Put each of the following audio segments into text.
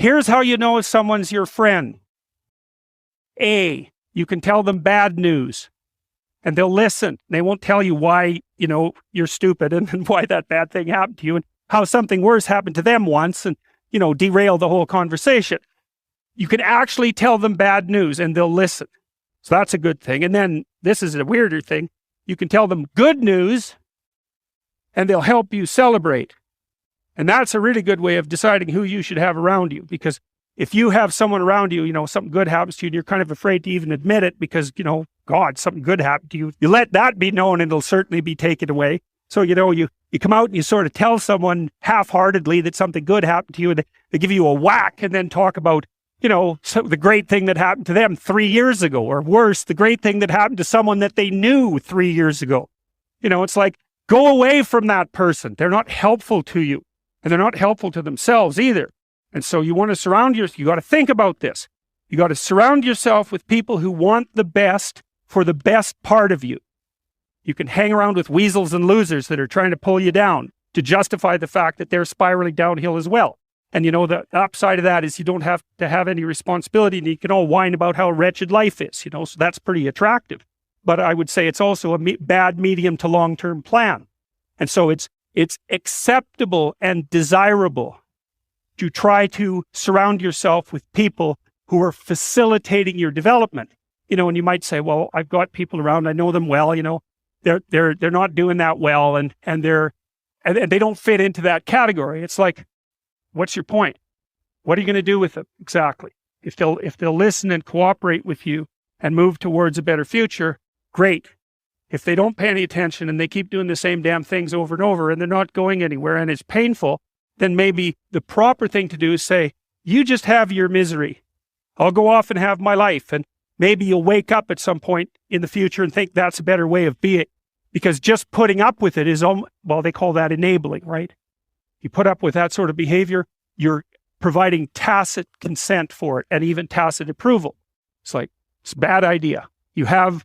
Here's how you know if someone's your friend. A, you can tell them bad news and they'll listen. They won't tell you why, you're stupid and why that bad thing happened to you and how something worse happened to them once and, derail the whole conversation. You can actually tell them bad news and they'll listen. So that's a good thing. And then this is a weirder thing. You can tell them good news and they'll help you celebrate. And that's a really good way of deciding who you should have around you. Because if you have someone around you, something good happens to you and you're kind of afraid to even admit it because, God, something good happened to you. You let that be known and it'll certainly be taken away. So, you come out and you sort of tell someone half-heartedly that something good happened to you and they give you a whack and then talk about, the great thing that happened to them 3 years ago, or worse, the great thing that happened to someone that they knew 3 years ago. It's like, go away from that person. They're not helpful to you and they're not helpful to themselves either. And so you want to surround yourself, you got to think about this. You got to surround yourself with people who want the best for the best part of you. You can hang around with weasels and losers that are trying to pull you down to justify the fact that they're spiraling downhill as well. And the upside of that is you don't have to have any responsibility and you can all whine about how wretched life is, so that's pretty attractive. But I would say it's also a bad medium to long-term plan. And so it's acceptable and desirable to try to surround yourself with people who are facilitating your development. And you might say, well, I've got people around, I know them well, they're not doing that well and they don't fit into that category. It's like, what's your point? What are you going to do with them exactly? If they'll listen and cooperate with you and move towards a better future, great. If they don't pay any attention and they keep doing the same damn things over and over and they're not going anywhere and it's painful, then maybe the proper thing to do is say, you just have your misery. I'll go off and have my life. And maybe you'll wake up at some point in the future and think that's a better way of being. Because just putting up with it is, well, they call that enabling, right? You put up with that sort of behavior, you're providing tacit consent for it and even tacit approval. It's like, it's a bad idea. You have,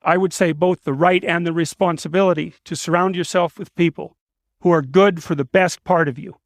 I would say, both the right and the responsibility to surround yourself with people who are good for the best part of you.